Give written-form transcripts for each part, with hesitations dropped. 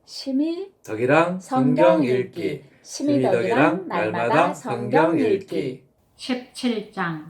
심히 덕이랑 성경 읽기. 심히 덕이랑 날마다 성경 읽기. 17장.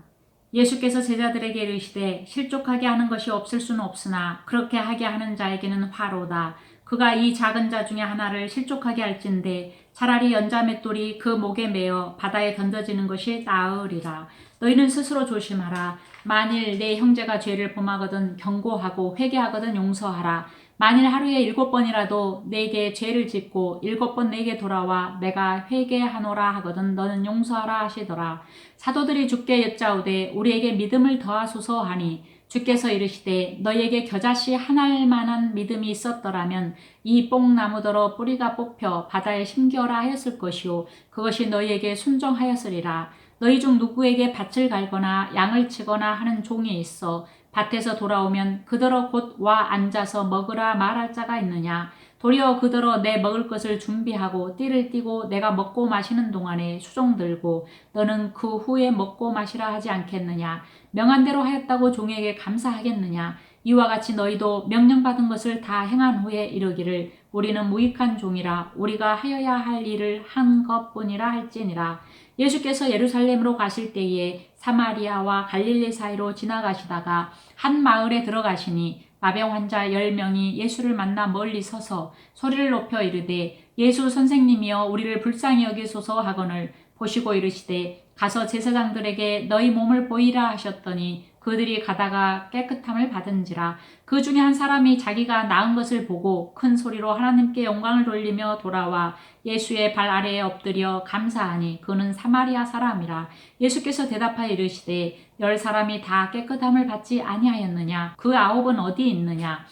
예수께서 제자들에게 이르시되 실족하게 하는 것이 없을 수는 없으나 그렇게 하게 하는 자에게는 화로다. 그가 이 작은 자 중에 하나를 실족하게 할진대 차라리 연자맷돌이 그 목에 매어 바다에 던져지는 것이 나으리라. 너희는 스스로 조심하라. 만일 내 형제가 죄를 범하거든 경고하고 회개하거든 용서하라. 만일 하루에 7번이라도 내게 죄를 짓고 7번 내게 돌아와 내가 회개하노라 하거든 너는 용서하라 하시더라. 사도들이 주께 여짜오되 우리에게 믿음을 더하소서 하니 주께서 이르시되 너희에게 겨자씨 한 알만한 믿음이 있었더라면 이 뽕나무더러 뿌리가 뽑혀 바다에 심기어라 하였을 것이요 그것이 너희에게 순종하였으리라. 너희 중 누구에게 밭을 갈거나 양을 치거나 하는 종이 있어 밭에서 돌아오면 그더러 곧 와 앉아서 먹으라 말할 자가 있느냐. 도리어 그더러 내 먹을 것을 준비하고 띠를 띠고 내가 먹고 마시는 동안에 수종 들고 너는 그 후에 먹고 마시라 하지 않겠느냐. 명한 대로 하였다고 종에게 감사하겠느냐. 이와 같이 너희도 명령받은 것을 다 행한 후에 이르기를 우리는 무익한 종이라 우리가 하여야 할 일을 한 것뿐이라 할지니라. 예수께서 예루살렘으로 가실 때에 사마리아와 갈릴리 사이로 지나가시다가 한 마을에 들어가시니 마병 환자 10명이 예수를 만나 멀리 서서 소리를 높여 이르되 예수 선생님이여 우리를 불쌍히 여기소서 하거늘 보시고 이르시되 가서 제사장들에게 너희 몸을 보이라 하셨더니 그들이 가다가 깨끗함을 받은지라. 그 중에 한 사람이 자기가 나은 것을 보고 큰 소리로 하나님께 영광을 돌리며 돌아와 예수의 발 아래에 엎드려 감사하니 그는 사마리아 사람이라. 예수께서 대답하여 이르시되 10사람이 다 깨끗함을 받지 아니하였느냐. 그 9은 어디 있느냐.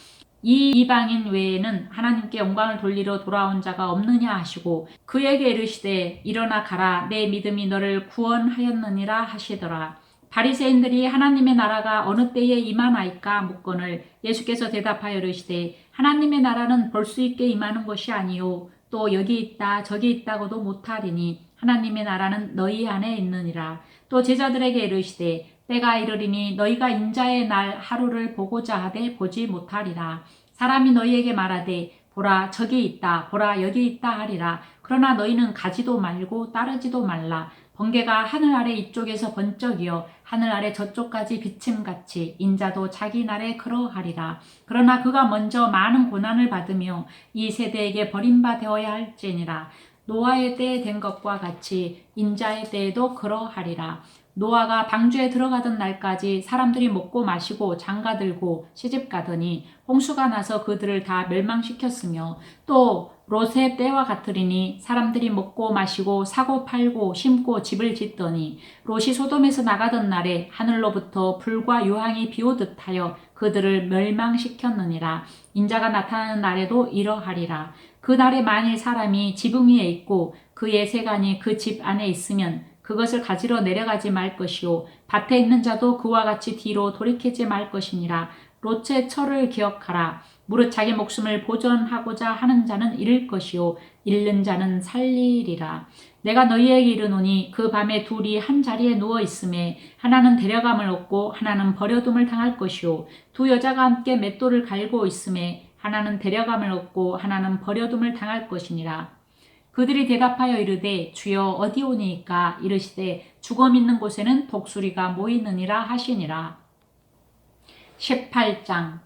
이 이방인 외에는 하나님께 영광을 돌리러 돌아온 자가 없느냐 하시고 그에게 이르시되 일어나 가라 내 믿음이 너를 구원하였느니라 하시더라. 바리새인들이 하나님의 나라가 어느 때에 임하나이까 묻거늘 예수께서 대답하여 이르시되 하나님의 나라는 볼 수 있게 임하는 것이 아니요 또 여기 있다 저기 있다고도 못하리니 하나님의 나라는 너희 안에 있느니라. 또 제자들에게 이르시되 때가 이르리니 너희가 인자의 날 하루를 보고자 하되 보지 못하리라. 사람이 너희에게 말하되 보라 저기 있다 보라 여기 있다 하리라. 그러나 너희는 가지도 말고 따르지도 말라. 번개가 하늘 아래 이쪽에서 번쩍이어 하늘 아래 저쪽까지 비침같이 인자도 자기 날에 그러하리라. 그러나 그가 먼저 많은 고난을 받으며 이 세대에게 버림받아야 할지니라. 노아의 때에 된 것과 같이 인자의 때에도 그러하리라. 노아가 방주에 들어가던 날까지 사람들이 먹고 마시고 장가들고 시집가더니 홍수가 나서 그들을 다 멸망시켰으며 또 롯의 때와 같으리니 사람들이 먹고 마시고 사고 팔고 심고 집을 짓더니 롯이 소돔에서 나가던 날에 하늘로부터 불과 유황이 비오듯 하여 그들을 멸망시켰느니라. 인자가 나타나는 날에도 이러하리라. 그 날에 만일 사람이 지붕 위에 있고 그의 세간이 그 집 안에 있으면 그것을 가지러 내려가지 말 것이요 밭에 있는 자도 그와 같이 뒤로 돌이키지 말 것이니라. 롯의 철을 기억하라. 무릇 자기 목숨을 보존하고자 하는 자는 잃을 것이요 잃는 자는 살리리라. 내가 너희에게 이르노니 그 밤에 둘이 한 자리에 누워 있음에 하나는 데려감을 얻고 하나는 버려둠을 당할 것이요 두 여자가 함께 맷돌을 갈고 있음에 하나는 데려감을 얻고 하나는 버려둠을 당할 것이니라. 그들이 대답하여 이르되 주여 어디 오니이까. 이르시되 죽음 있는 곳에는 독수리가 모이느니라 하시니라. 18장.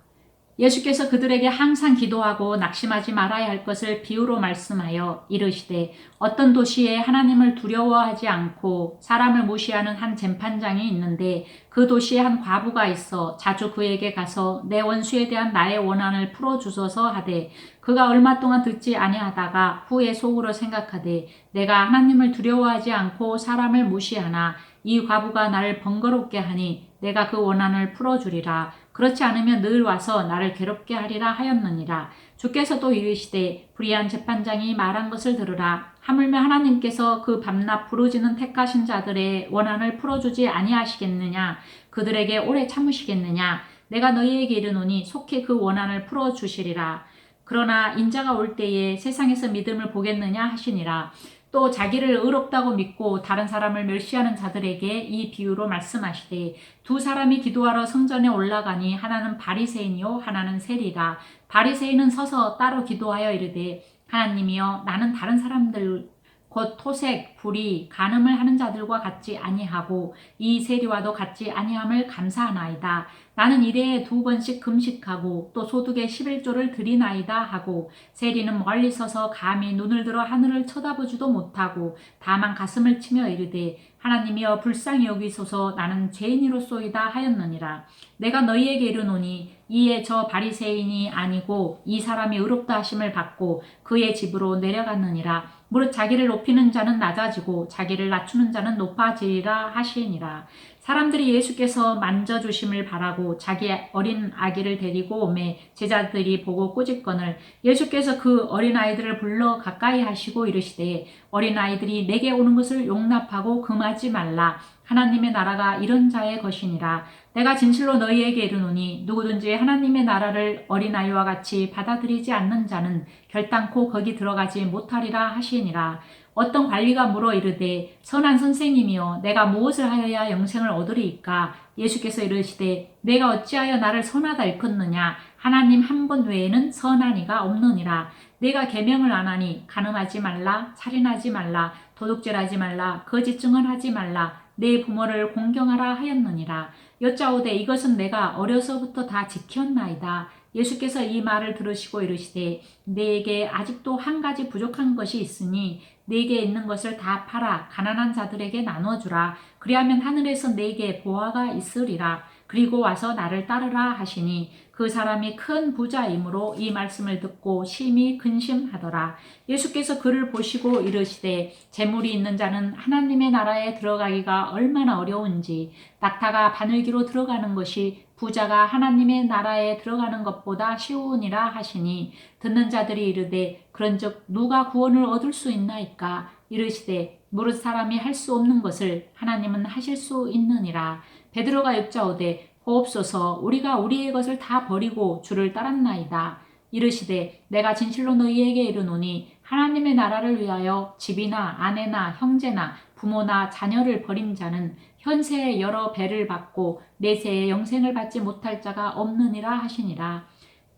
예수께서 그들에게 항상 기도하고 낙심하지 말아야 할 것을 비유로 말씀하여 이르시되 어떤 도시에 하나님을 두려워하지 않고 사람을 무시하는 한 재판장이 있는데 그 도시에 한 과부가 있어 자주 그에게 가서 내 원수에 대한 나의 원한을 풀어주소서 하되 그가 얼마 동안 듣지 아니하다가 후에 속으로 생각하되 내가 하나님을 두려워하지 않고 사람을 무시하나 이 과부가 나를 번거롭게 하니 내가 그 원한을 풀어주리라. 그렇지 않으면 늘 와서 나를 괴롭게 하리라 하였느니라. 주께서도 이르시되 불의한 재판장이 말한 것을 들으라. 하물며 하나님께서 그 밤낮 부르짖는 택하신 자들의 원한을 풀어주지 아니하시겠느냐. 그들에게 오래 참으시겠느냐. 내가 너희에게 이르노니 속히 그 원한을 풀어주시리라. 그러나 인자가 올 때에 세상에서 믿음을 보겠느냐 하시니라. 또 자기를 의롭다고 믿고 다른 사람을 멸시하는 자들에게 이 비유로 말씀하시되 두 사람이 기도하러 성전에 올라가니 하나는 바리새인이요 하나는 세리라. 바리새인은 서서 따로 기도하여 이르되 하나님이여 나는 다른 사람들 곧 토색, 불의, 간음을 하는 자들과 같지 아니하고 이 세리와도 같지 아니함을 감사하나이다. 나는 일해에 2번씩 금식하고 또 소득의 11조를 드리나이다 하고 세리는 멀리 서서 감히 눈을 들어 하늘을 쳐다보지도 못하고 다만 가슴을 치며 이르되 하나님이여 불쌍히 여기소서 나는 죄인이로소이다 하였느니라. 내가 너희에게 이르노니 이에 저 바리새인이 아니고 이 사람이 의롭다 하심을 받고 그의 집으로 내려갔느니라. 무릇 자기를 높이는 자는 낮아지고 자기를 낮추는 자는 높아지리라 하시니라. 사람들이 예수께서 만져주심을 바라고 자기 어린 아기를 데리고 오매 제자들이 보고 꾸짖거늘 예수께서 그 어린아이들을 불러 가까이 하시고 이르시되 어린아이들이 내게 오는 것을 용납하고 금하지 말라. 하나님의 나라가 이런 자의 것이니라. 내가 진실로 너희에게 이르노니 누구든지 하나님의 나라를 어린아이와 같이 받아들이지 않는 자는 결단코 거기 들어가지 못하리라 하시니라. 어떤 관리가 물어 이르되 선한 선생님이여 내가 무엇을 하여야 영생을 얻으리이까? 예수께서 이르시되 내가 어찌하여 나를 선하다 일컫느냐? 하나님 한 분 외에는 선한 이가 없느니라. 내가 계명을 안 하니 간음하지 말라, 살인하지 말라, 도둑질하지 말라, 거짓 증언하지 말라, 내 부모를 공경하라 하였느니라. 여짜오되 이것은 내가 어려서부터 다 지켰나이다. 예수께서 이 말을 들으시고 이르시되 내게 아직도 한 가지 부족한 것이 있으니 내게 있는 것을 다 팔아 가난한 자들에게 나눠주라. 그리하면 하늘에서 내게 보화가 있으리라. 그리고 와서 나를 따르라 하시니 그 사람이 큰 부자이므로 이 말씀을 듣고 심히 근심하더라. 예수께서 그를 보시고 이르시되 재물이 있는 자는 하나님의 나라에 들어가기가 얼마나 어려운지 낙타가 바늘기로 들어가는 것이 부자가 하나님의 나라에 들어가는 것보다 쉬우니라 하시니 듣는 자들이 이르되 그런즉 누가 구원을 얻을 수 있나이까? 이르시되 무릇 사람이 할 수 없는 것을 하나님은 하실 수 있느니라. 베드로가 여짜오되 보옵소서 우리가 우리의 것을 다 버리고 주를 따랐나이다. 이르시되 내가 진실로 너희에게 이르노니 하나님의 나라를 위하여 집이나 아내나 형제나 부모나 자녀를 버린 자는 현세에 여러 배를 받고 내세에 영생을 받지 못할 자가 없느니라 하시니라.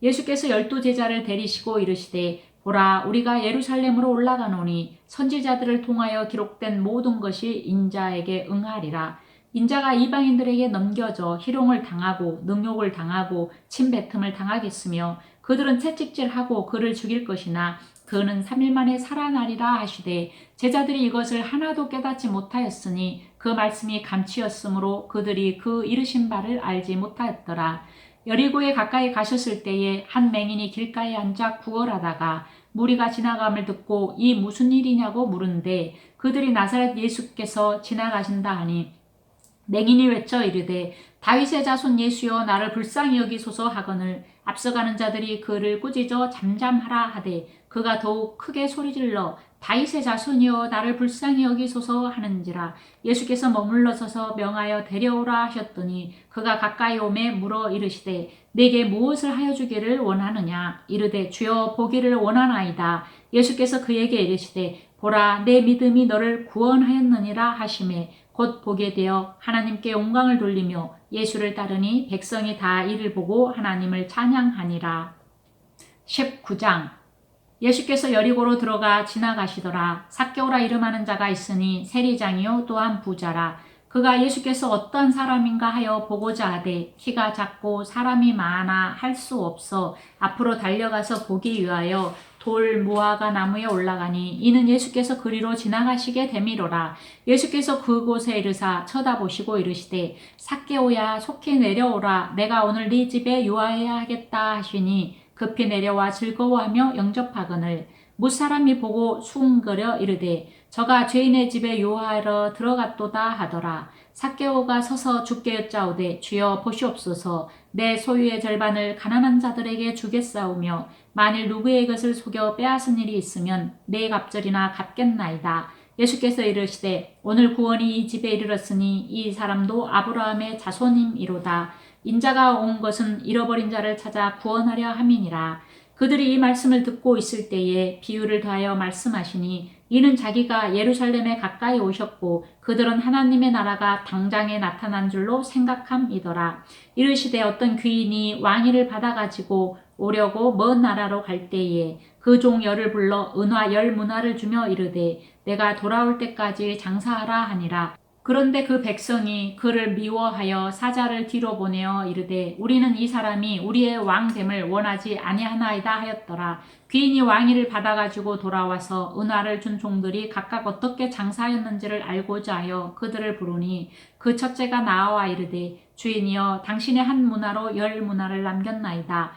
예수께서 12 제자를 데리시고 이르시되 보라 우리가 예루살렘으로 올라가노니 선지자들을 통하여 기록된 모든 것이 인자에게 응하리라. 인자가 이방인들에게 넘겨져 희롱을 당하고 능욕을 당하고 침뱉음을 당하겠으며 그들은 채찍질하고 그를 죽일 것이나 그는 3일 만에 살아나리라 하시되 제자들이 이것을 하나도 깨닫지 못하였으니 그 말씀이 감치였으므로 그들이 그 이르신 바를 알지 못하였더라. 여리고에 가까이 가셨을 때에 한 맹인이 길가에 앉아 구걸하다가 무리가 지나감을 듣고 이 무슨 일이냐고 물은데 그들이 나사렛 예수께서 지나가신다 하니 맹인이 외쳐 이르되 다윗의 자손 예수여 나를 불쌍히 여기소서 하거늘 앞서가는 자들이 그를 꾸짖어 잠잠하라 하되 그가 더욱 크게 소리질러 다윗의 자손이여 나를 불쌍히 여기소서 하는지라. 예수께서 머물러 서서 명하여 데려오라 하셨더니 그가 가까이 오매 물어 이르시되 내게 무엇을 하여 주기를 원하느냐? 이르되 주여 보기를 원하나이다. 예수께서 그에게 이르시되 보라 내 믿음이 너를 구원하였느니라 하시매 곧 보게 되어 하나님께 영광을 돌리며 예수를 따르니 백성이 다 이를 보고 하나님을 찬양하니라. 19장 예수께서 여리고로 들어가 지나가시더라. 삭개오라 이름하는 자가 있으니 세리장이요 또한 부자라. 그가 예수께서 어떤 사람인가 하여 보고자 하되 키가 작고 사람이 많아 할 수 없어 앞으로 달려가서 보기 위하여 돌 무화과 나무에 올라가니 이는 예수께서 그리로 지나가시게 되미로라. 예수께서 그곳에 이르사 쳐다보시고 이르시되 삭개오야 속히 내려오라. 내가 오늘 네 집에 유하여야 하겠다 하시니 급히 내려와 즐거워하며 영접하거늘 무사람이 보고 수군거려 이르되 저가 죄인의 집에 유하하러 들어갔도다 하더라. 삭개오가 서서 주께 여짜오되 주여 보시옵소서 내 소유의 절반을 가난한 자들에게 주겠사오며 만일 누구의 것을 속여 빼앗은 일이 있으면 내 갑절이나 갚겠나이다. 예수께서 이르시되 오늘 구원이 이 집에 이르렀으니 이 사람도 아브라함의 자손임이로다. 인자가 온 것은 잃어버린 자를 찾아 구원하려 함이니라. 그들이 이 말씀을 듣고 있을 때에 비유를 더하여 말씀하시니 이는 자기가 예루살렘에 가까이 오셨고 그들은 하나님의 나라가 당장에 나타난 줄로 생각함이더라. 이르시되 어떤 귀인이 왕위를 받아가지고 오려고 먼 나라로 갈 때에 그 종 열을 불러 은화 10문화를 주며 이르되 내가 돌아올 때까지 장사하라 하니라. 그런데 그 백성이 그를 미워하여 사자를 뒤로 보내어 이르되 우리는 이 사람이 우리의 왕됨을 원하지 아니하나이다 하였더라. 귀인이 왕위를 받아가지고 돌아와서 은화를 준 종들이 각각 어떻게 장사하였는지를 알고자 하여 그들을 부르니 그 첫째가 나와 이르되 주인이여 당신의 한 문화로 10문화를 남겼나이다.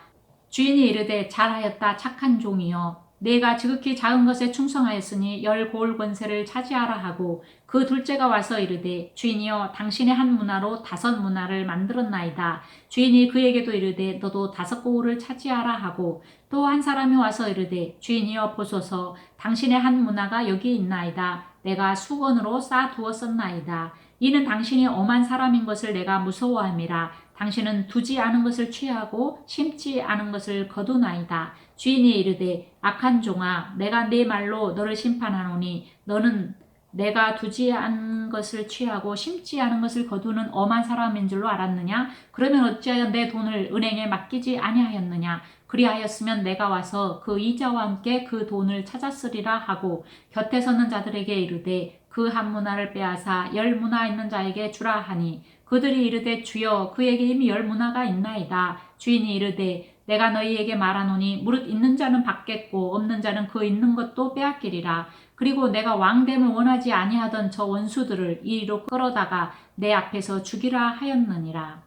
주인이 이르되 잘하였다 착한 종이여 내가 지극히 작은 것에 충성하였으니 10고을 권세를 차지하라 하고 그 둘째가 와서 이르되 주인이여 당신의 한 문화로 5문화를 만들었나이다. 주인이 그에게도 이르되 너도 5고을을 차지하라 하고 또 한 사람이 와서 이르되 주인이여 보소서 당신의 한 문화가 여기 있나이다. 내가 수건으로 쌓아두었었나이다. 이는 당신이 엄한 사람인 것을 내가 무서워함이라. 당신은 두지 않은 것을 취하고 심지 않은 것을 거두나이다. 주인이 이르되 악한 종아 내가 네 말로 너를 심판하노니 너는 내가 두지 않은 것을 취하고 심지 않은 것을 거두는 엄한 사람인 줄로 알았느냐? 그러면 어찌하여 내 돈을 은행에 맡기지 아니하였느냐? 그리하였으면 내가 와서 그 이자와 함께 그 돈을 찾았으리라 하고 곁에 서는 자들에게 이르되 그 한 문화를 빼앗아 10문화 있는 자에게 주라 하니 그들이 이르되 주여 그에게 이미 10문화가 있나이다. 주인이 이르되 내가 너희에게 말하노니 무릇 있는 자는 받겠고 없는 자는 그 있는 것도 빼앗기리라. 그리고 내가 왕됨을 원하지 아니하던 저 원수들을 이리로 끌어다가 내 앞에서 죽이라 하였느니라.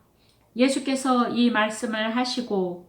예수께서 이 말씀을 하시고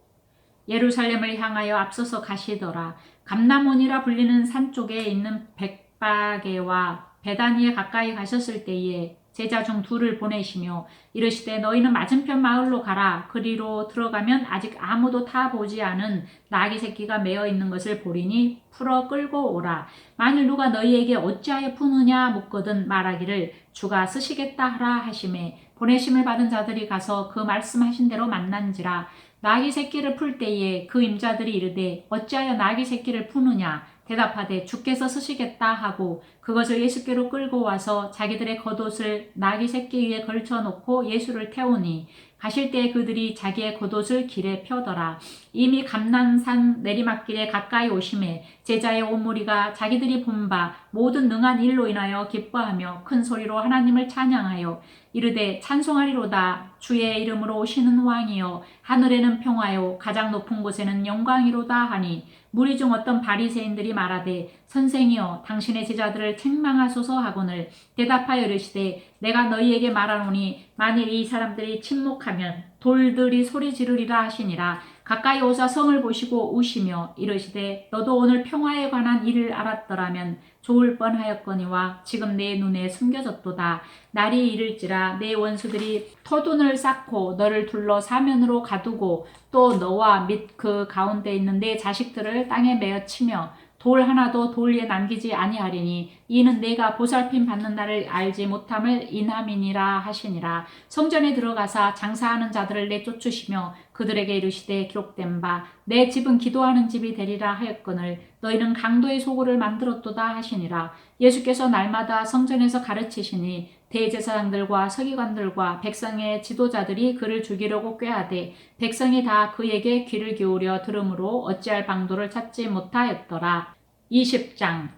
예루살렘을 향하여 앞서서 가시더라. 감람원이라 불리는 산 쪽에 있는 벳바게와 베다니에 가까이 가셨을 때에 제자 중 2를 보내시며 이르시되 너희는 맞은편 마을로 가라. 그리로 들어가면 아직 아무도 타보지 않은 나귀 새끼가 매어 있는 것을 보리니 풀어 끌고 오라. 만일 누가 너희에게 어찌하여 푸느냐 묻거든 말하기를 주가 쓰시겠다 하라 하시매 보내심을 받은 자들이 가서 그 말씀하신 대로 만난지라. 나귀 새끼를 풀 때에 그 임자들이 이르되 어찌하여 나귀 새끼를 푸느냐 대답하되 주께서 쓰시겠다 하고 그것을 예수께로 끌고 와서 자기들의 겉옷을 나귀 새끼 위에 걸쳐놓고 예수를 태우니 가실 때에 그들이 자기의 겉옷을 길에 펴더라. 이미 감난산 내리막길에 가까이 오심에 제자의 온 무리가 자기들이 본 바 모든 능한 일로 인하여 기뻐하며 큰 소리로 하나님을 찬양하여 이르되 찬송하리로다. 주의 이름으로 오시는 왕이여 하늘에는 평화요 가장 높은 곳에는 영광이로다 하니 무리 중 어떤 바리새인들이 말하되 선생이여 당신의 제자들을 책망하소서 하거늘 대답하여 이르시되 내가 너희에게 말하노니 만일 이 사람들이 침묵하면 돌들이 소리 지르리라 하시니라. 가까이 오사 성을 보시고 우시며 이르시되 너도 오늘 평화에 관한 일을 알았더라면 좋을 뻔하였거니와 지금 내 눈에 숨겨졌도다. 날이 이를지라 내 원수들이 터둔을 쌓고 너를 둘러 사면으로 가두고 또 너와 및 그 가운데 있는 내 자식들을 땅에 메어 치며 돌 하나도 돌 위에 남기지 아니하리니 이는 내가 보살핌 받는 날을 알지 못함을 인함이니라 하시니라. 성전에 들어가사 장사하는 자들을 내쫓으시며 그들에게 이르시되 기록된 바 내 집은 기도하는 집이 되리라 하였거늘 너희는 강도의 소굴을 만들었도다 하시니라. 예수께서 날마다 성전에서 가르치시니 대제사장들과 서기관들과 백성의 지도자들이 그를 죽이려고 꾀하되 백성이 다 그에게 귀를 기울여 들으므로 어찌할 방도를 찾지 못하였더라. 20장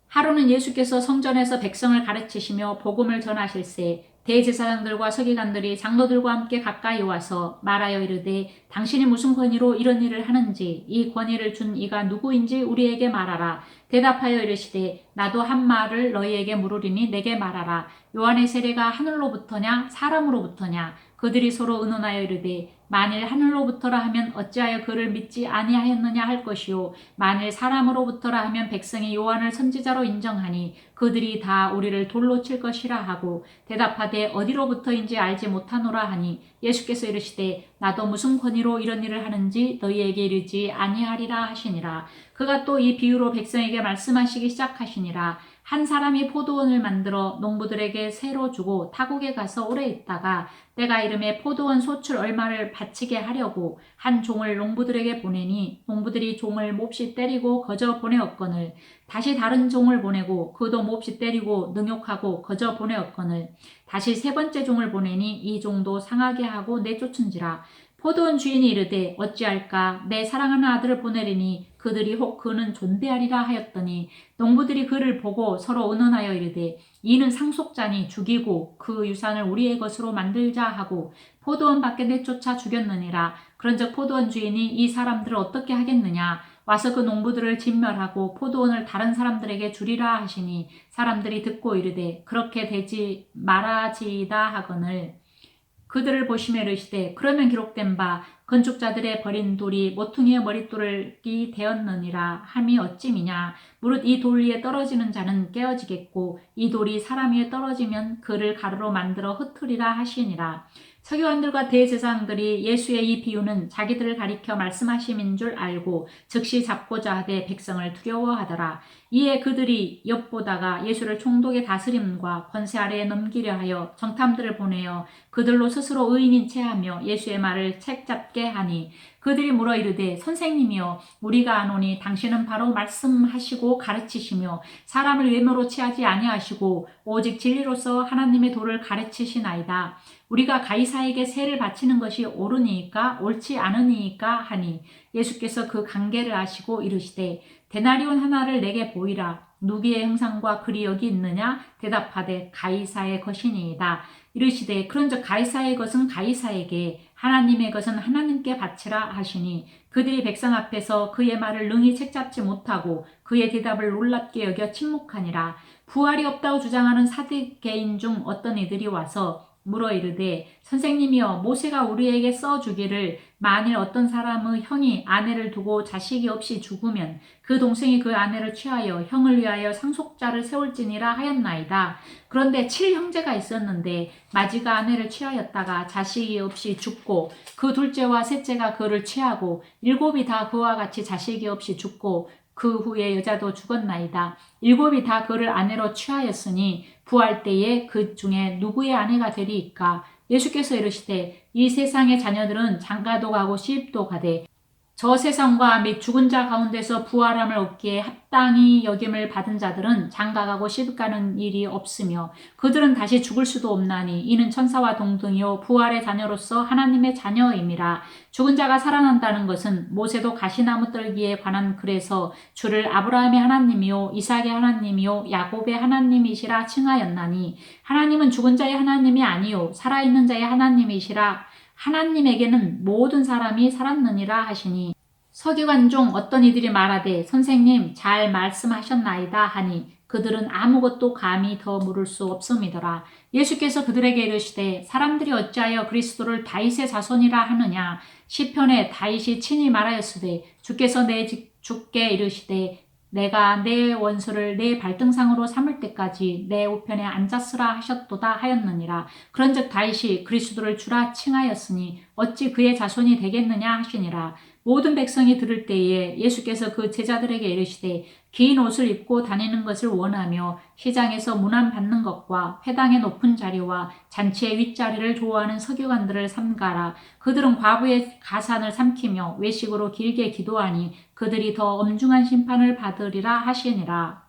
하루는 예수께서 성전에서 백성을 가르치시며 복음을 전하실세 대제사장들과 서기관들이 장로들과 함께 가까이 와서 말하여 이르되 당신이 무슨 권위로 이런 일을 하는지 이 권위를 준 이가 누구인지 우리에게 말하라. 대답하여 이르시되 나도 한 말을 너희에게 물으리니 내게 말하라. 요한의 세례가 하늘로부터냐 사람으로부터냐. 그들이 서로 의논하여 이르되 만일 하늘로부터라 하면 어찌하여 그를 믿지 아니하였느냐 할 것이요 만일 사람으로부터라 하면 백성이 요한을 선지자로 인정하니 그들이 다 우리를 돌로 칠 것이라 하고 대답하되 어디로부터인지 알지 못하노라 하니 예수께서 이르시되 나도 무슨 권위로 이런 일을 하는지 너희에게 이르지 아니하리라 하시니라. 그가 또 이 비유로 백성에게 말씀하시기 시작하시니라. 한 사람이 포도원을 만들어 농부들에게 새로 주고 타국에 가서 오래 있다가 때가 이름에 포도원 소출 얼마를 바치게 하려고 한 종을 농부들에게 보내니 농부들이 종을 몹시 때리고 거저 보내었거늘 다시 다른 종을 보내고 그도 몹시 때리고 능욕하고 거저 보내었거늘 다시 세 번째 종을 보내니 이 종도 상하게 하고 내쫓은지라. 포도원 주인이 이르되 어찌할까 내 사랑하는 아들을 보내리니 그들이 혹 그는 존대하리라 하였더니 농부들이 그를 보고 서로 의논하여 이르되 이는 상속자니 죽이고 그 유산을 우리의 것으로 만들자 하고 포도원 밖에 내쫓아 죽였느니라. 그런즉 포도원 주인이 이 사람들을 어떻게 하겠느냐 와서 그 농부들을 진멸하고 포도원을 다른 사람들에게 주리라 하시니 사람들이 듣고 이르되 그렇게 되지 말아지이다 하거늘 그들을 보시며 이르시되 그러면 기록된 바 건축자들의 버린 돌이 모퉁이의 머릿돌이 되었느니라 함이 어찌미냐 무릇 이 돌 위에 떨어지는 자는 깨어지겠고 이 돌이 사람 위에 떨어지면 그를 가루로 만들어 흩으리라 하시니라. 서기관들과 대제사장들이 예수의 이 비유는 자기들을 가리켜 말씀하심인 줄 알고 즉시 잡고자 하되 백성을 두려워하더라. 이에 그들이 엿보다가 예수를 총독의 다스림과 권세 아래에 넘기려 하여 정탐들을 보내어 그들로 스스로 의인인 체하며 예수의 말을 책잡게 하니 그들이 물어 이르되 선생님이여 우리가 아노니 당신은 바로 말씀하시고 가르치시며 사람을 외모로 취하지 아니하시고 오직 진리로서 하나님의 도를 가르치시나이다. 우리가 가이사에게 세를 바치는 것이 옳으니까 옳지 않으니까 하니 예수께서 그 관계를 아시고 이르시되 데나리온 하나를 내게 보이라. 누구의 형상과 글이 여기 있느냐? 대답하되 가이사의 것이니이다. 이르시되 그런즉 가이사의 것은 가이사에게 하나님의 것은 하나님께 바치라 하시니 그들이 백성 앞에서 그의 말을 능히 책잡지 못하고 그의 대답을 놀랍게 여겨 침묵하니라. 부활이 없다고 주장하는 사두개인 중 어떤 이들이 와서 물어 이르되 선생님이여 모세가 우리에게 써주기를 만일 어떤 사람의 형이 아내를 두고 자식이 없이 죽으면 그 동생이 그 아내를 취하여 형을 위하여 상속자를 세울지니라 하였나이다. 그런데 7형제가 있었는데 마지가 아내를 취하였다가 자식이 없이 죽고 그 둘째와 셋째가 그를 취하고 7이 다 그와 같이 자식이 없이 죽고 그 후에 여자도 죽었나이다. 7이 다 그를 아내로 취하였으니 부활 때에 그 중에 누구의 아내가 되리이까? 예수께서 이르시되 이 세상의 자녀들은 장가도 가고 시집도 가되 저 세상과 및 죽은 자 가운데서 부활함을 얻기에 합당히 여김을 받은 자들은 장가가고 시집가는 일이 없으며 그들은 다시 죽을 수도 없나니 이는 천사와 동등이요 부활의 자녀로서 하나님의 자녀임이라. 죽은 자가 살아난다는 것은 모세도 가시나무 떨기에 관한 글에서 주를 아브라함의 하나님이요 이삭의 하나님이요 야곱의 하나님이시라 칭하였나니 하나님은 죽은 자의 하나님이 아니요 살아있는 자의 하나님이시라. 하나님에게는 모든 사람이 살았느니라 하시니 서기관 중 어떤 이들이 말하되 선생님 잘 말씀하셨나이다 하니 그들은 아무것도 감히 더 물을 수 없음이더라. 예수께서 그들에게 이르시되 사람들이 어찌하여 그리스도를 다윗의 자손이라 하느냐 시편에 다윗이 친히 말하였으되 주께서 내 주께 이르시되 내가 내 원수를 내 발등상으로 삼을 때까지 내 우편에 앉았으라 하셨도다 하였느니라. 그런즉 다윗이 그리스도를 주라 칭하였으니 어찌 그의 자손이 되겠느냐 하시니라. 모든 백성이 들을 때에 예수께서 그 제자들에게 이르시되 긴 옷을 입고 다니는 것을 원하며 시장에서 문안 받는 것과 회당의 높은 자리와 잔치의 윗자리를 좋아하는 서기관들을 삼가라. 그들은 과부의 가산을 삼키며 외식으로 길게 기도하니 그들이 더 엄중한 심판을 받으리라 하시니라.